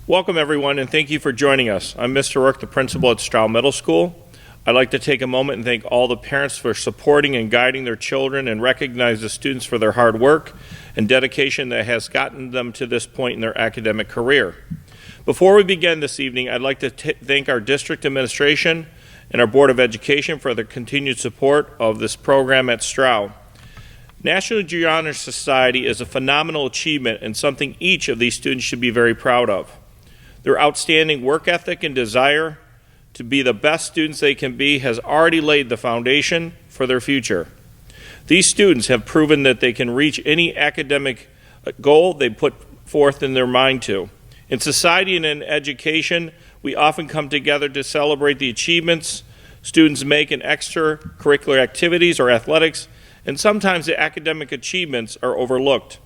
Welcome everyone, and thank you for joining us. I'm Mr. Rourke, the principal at Strough Middle School. I'd like to take a moment and thank all the parents for supporting and guiding their children and recognize the students for their hard work and dedication that has gotten them to this point in their academic career. Before we begin this evening, I'd like to thank our district administration and our Board of Education for their continued support of this program at Strough. National Junior Honor Society is a phenomenal achievement and something each of these students should be very proud of. Their outstanding work ethic and desire to be the best students they can be has already laid the foundation for their future. These students have proven that they can reach any academic goal they put forth in their mind to. In society and in education, we often come together to celebrate the achievements students make in extracurricular activities or athletics, and sometimes the academic achievements are overlooked.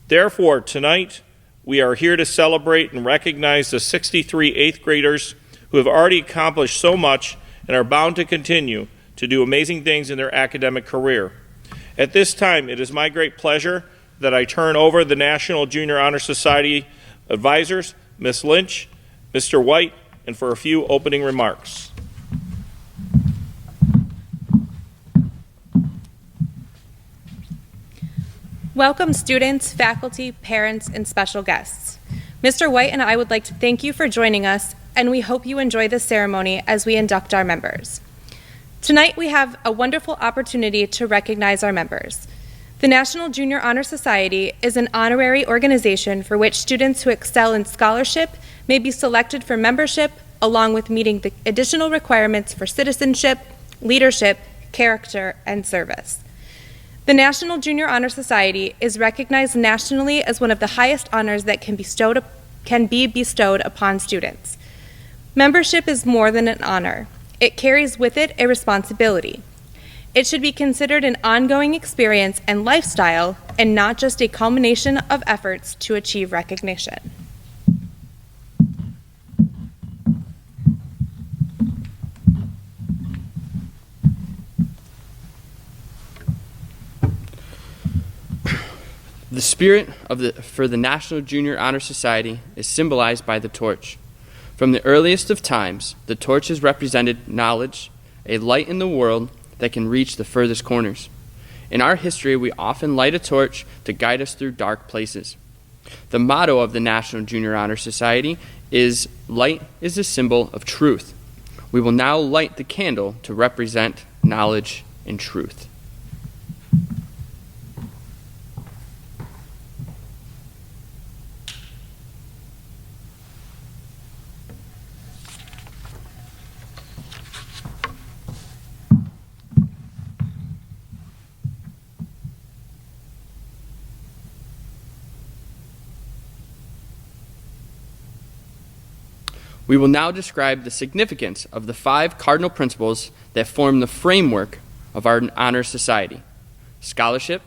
Therefore, tonight, we are here to celebrate and recognize the 63 eighth graders who have already accomplished so much and are bound to continue to do amazing things in their academic career. At this time, it is my great pleasure that I turn over the National Junior Honor Society advisors, Ms. Lynch, Mr. White, and for a few opening remarks. Welcome students, faculty, parents, and special guests. Mr. White and I would like to thank you for joining us, and we hope you enjoy this ceremony as we induct our members. Tonight we have a wonderful opportunity to recognize our members. The National Junior Honor Society is an honorary organization for which students who excel in scholarship may be selected for membership, along with meeting the additional requirements for citizenship, leadership, character, and service. The National Junior Honor Society is recognized nationally as one of the highest honors that can be bestowed upon students. Membership is more than an honor. It carries with it a responsibility. It should be considered an ongoing experience and lifestyle, and not just a culmination of efforts to achieve recognition. The spirit for the National Junior Honor Society is symbolized by the torch. From the earliest of times, the torch has represented knowledge, a light in the world that can reach the furthest corners. In our history, we often light a torch to guide us through dark places. The motto of the National Junior Honor Society is, "Light is a symbol of truth." We will now light the candle to represent knowledge and truth. We will now describe the significance of the 5 cardinal principles that form the framework of our honor society: scholarship,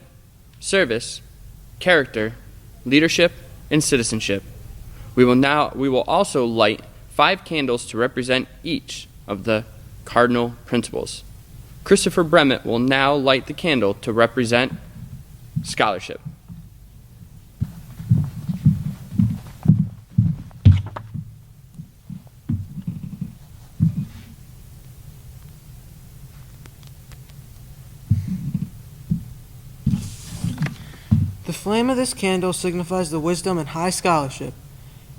service, character, leadership, and citizenship. We will also light 5 candles to represent each of the cardinal principles. Christopher Bremmett will now light the candle to represent scholarship. The flame of this candle signifies the wisdom and high scholarship.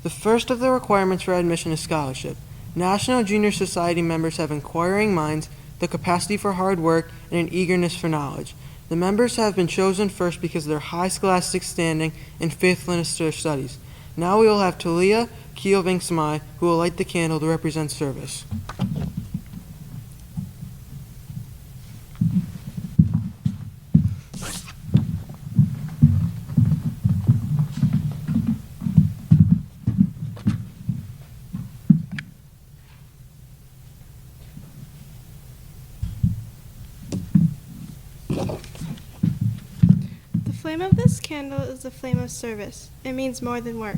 The first of the requirements for admission is scholarship. National Junior Society members have inquiring minds, the capacity for hard work, and an eagerness for knowledge. The members have been chosen first because of their high scholastic standing and faithfulness to their studies. Now we will have Talia Kiyovingsmai, who will light the candle to represent service. The flame of this candle is the flame of service. It means more than work.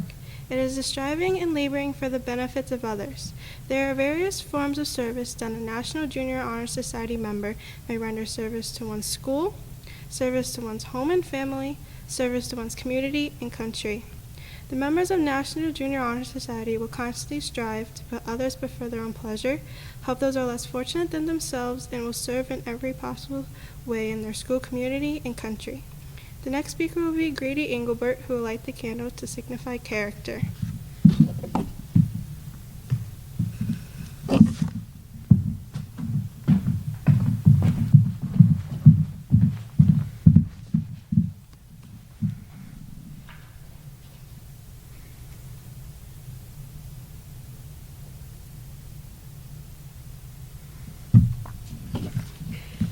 It is the striving and laboring for the benefits of others. There are various forms of service that a National Junior Honor Society member may render: service to one's school, service to one's home and family, service to one's community and country. The members of National Junior Honor Society will constantly strive to put others before their own pleasure, help those who are less fortunate than themselves, and will serve in every possible way in their school, community, and country. The next speaker will be Grady Engelbert, who will light the candle to signify character.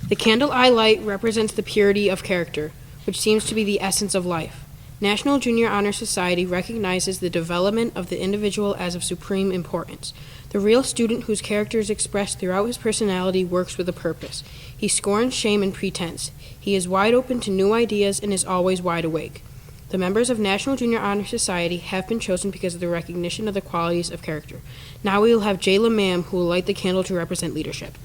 The candle I light represents the purity of character, which seems to be the essence of life. National Junior Honor Society recognizes the development of the individual as of supreme importance. The real student whose character is expressed throughout his personality works with a purpose. He scorns shame and pretense. He is wide open to new ideas and is always wide awake. The members of National Junior Honor Society have been chosen because of the recognition of the qualities of character. Now we will have Jayla Mam, who will light the candle to represent leadership.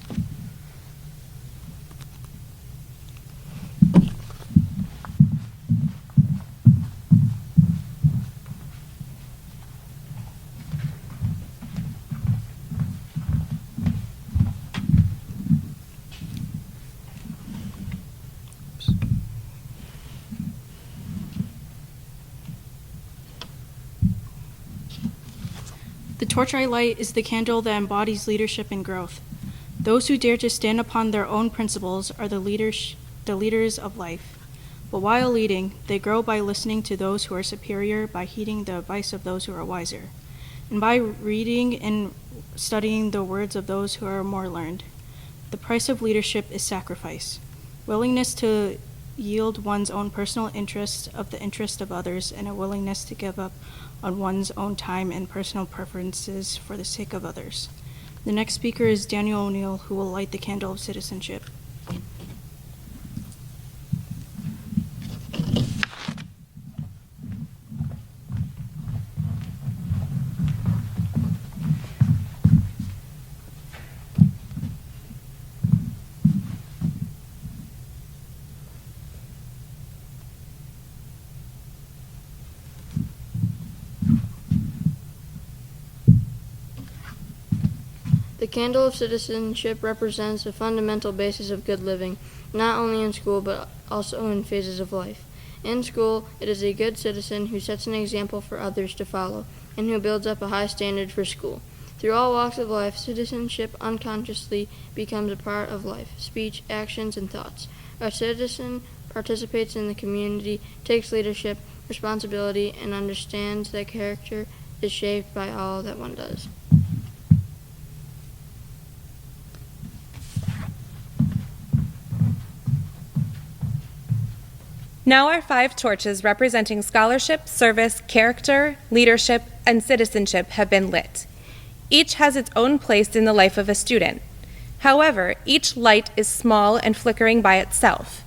The torch I light is the candle that embodies leadership and growth. Those who dare to stand upon their own principles are the leaders of life. But while leading, they grow by listening to those who are superior, by heeding the advice of those who are wiser, and by reading and studying the words of those who are more learned. The price of leadership is sacrifice, willingness to yield one's own personal interest of the interest of others, and a willingness to give up on one's own time and personal preferences for the sake of others. The next speaker is Daniel O'Neill, who will light the candle of citizenship. The candle of citizenship represents a fundamental basis of good living, not only in school but also in phases of life. In school, it is a good citizen who sets an example for others to follow and who builds up a high standard for school. Through all walks of life, citizenship unconsciously becomes a part of life, speech, actions, and thoughts. A citizen participates in the community, takes leadership, responsibility, and understands that character is shaped by all that one does. Now our 5 torches representing scholarship, service, character, leadership, and citizenship have been lit. Each has its own place in the life of a student. However, each light is small and flickering by itself.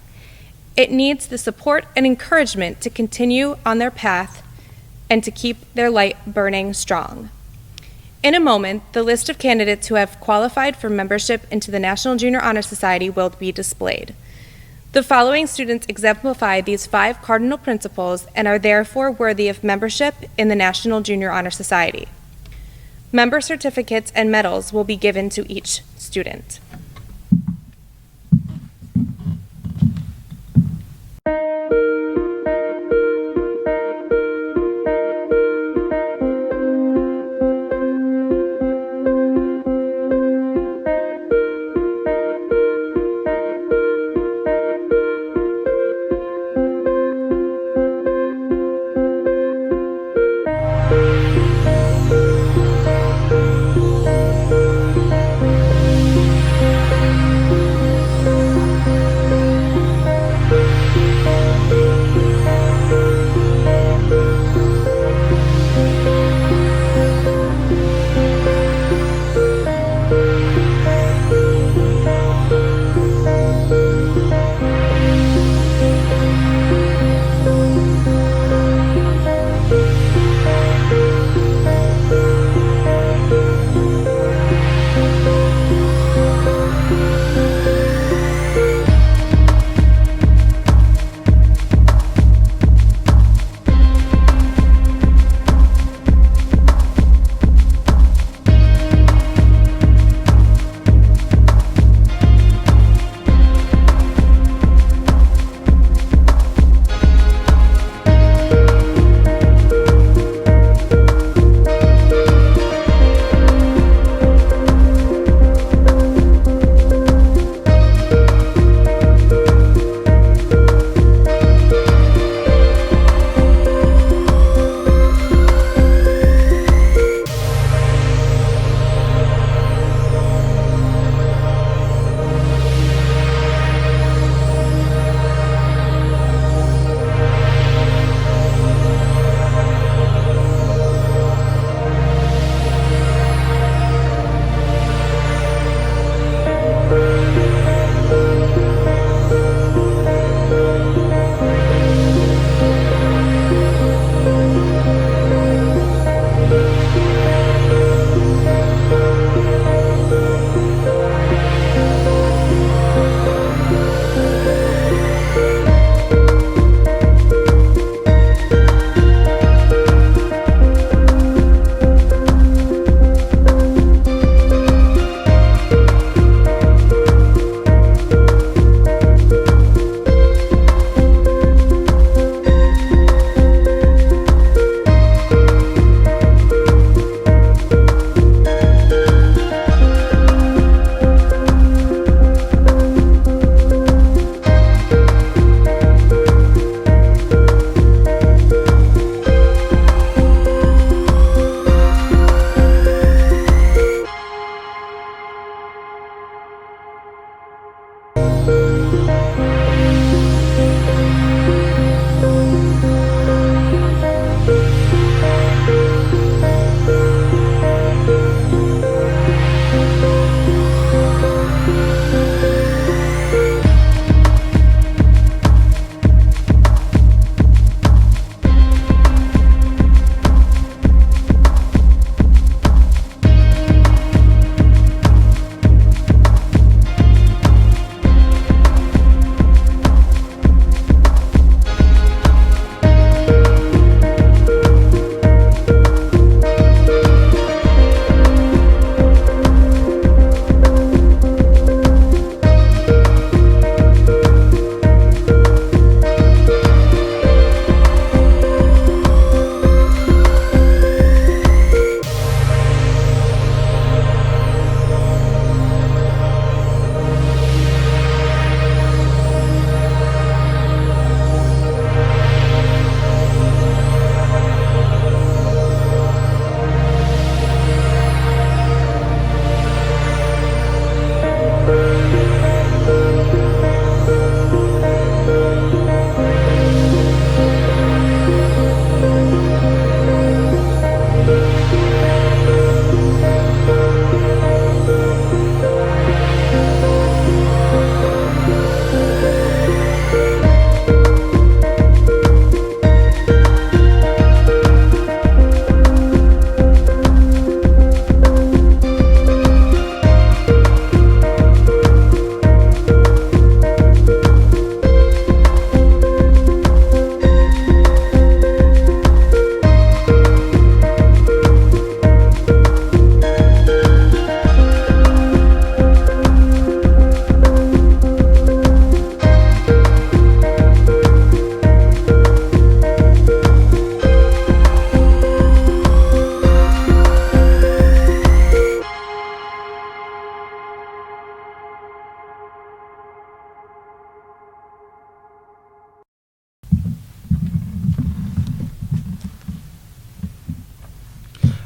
It needs the support and encouragement to continue on their path and to keep their light burning strong. In a moment, the list of candidates who have qualified for membership into the National Junior Honor Society will be displayed. The following students exemplify these 5 cardinal principles and are therefore worthy of membership in the National Junior Honor Society. Member certificates and medals will be given to each student.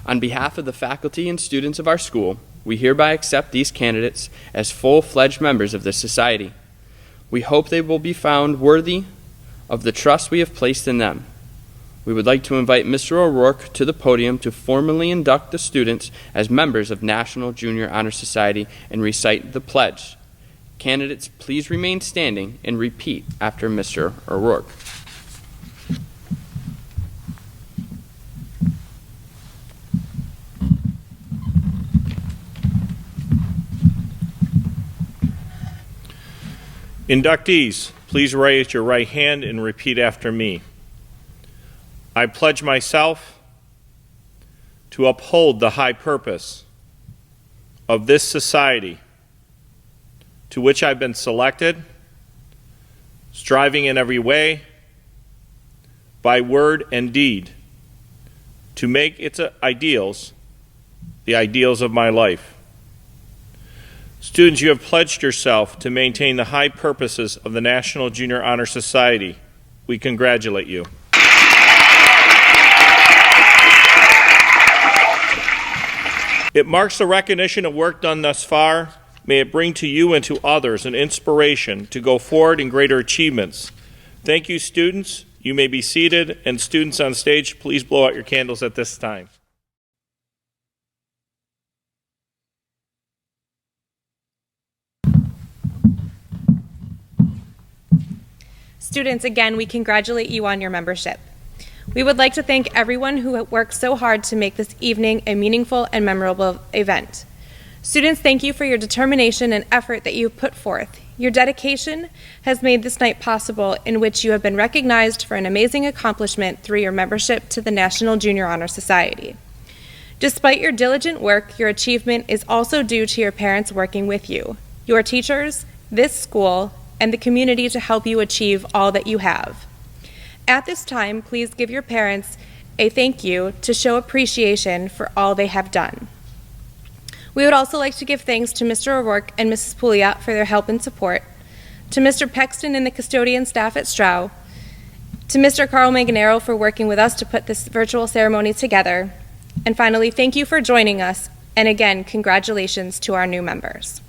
On behalf of the faculty and students of our school, we hereby accept these candidates as full-fledged members of this society. We hope they will be found worthy of the trust we have placed in them. We would like to invite Mr. O'Rourke to the podium to formally induct the students as members of National Junior Honor Society and recite the pledge. Candidates, please remain standing and repeat after Mr. O'Rourke. Inductees, please raise your right hand and repeat after me. I pledge myself to uphold the high purpose of this society to which I've been selected, striving in every way, by word and deed, to make its ideals the ideals of my life. Students, you have pledged yourself to maintain the high purposes of the National Junior Honor Society. We congratulate you. It marks the recognition of work done thus far. May it bring to you and to others an inspiration to go forward in greater achievements. Thank you, students. You may be seated, and students on stage, please blow out your candles at this time. Students, again, we congratulate you on your membership. We would like to thank everyone who worked so hard to make this evening a meaningful and memorable event. Students, thank you for your determination and effort that you have put forth. Your dedication has made this night possible, in which you have been recognized for an amazing accomplishment through your membership to the National Junior Honor Society. Despite your diligent work, your achievement is also due to your parents working with you, your teachers, this school, and the community to help you achieve all that you have. At this time, please give your parents a thank you to show appreciation for all they have done. We would also like to give thanks to Mr. O'Rourke and Mrs. Pouliot for their help and support, to Mr. Pexton and the custodian staff at Strough, to Mr. Carl Manganero for working with us to put this virtual ceremony together, and finally, thank you for joining us, and again, congratulations to our new members.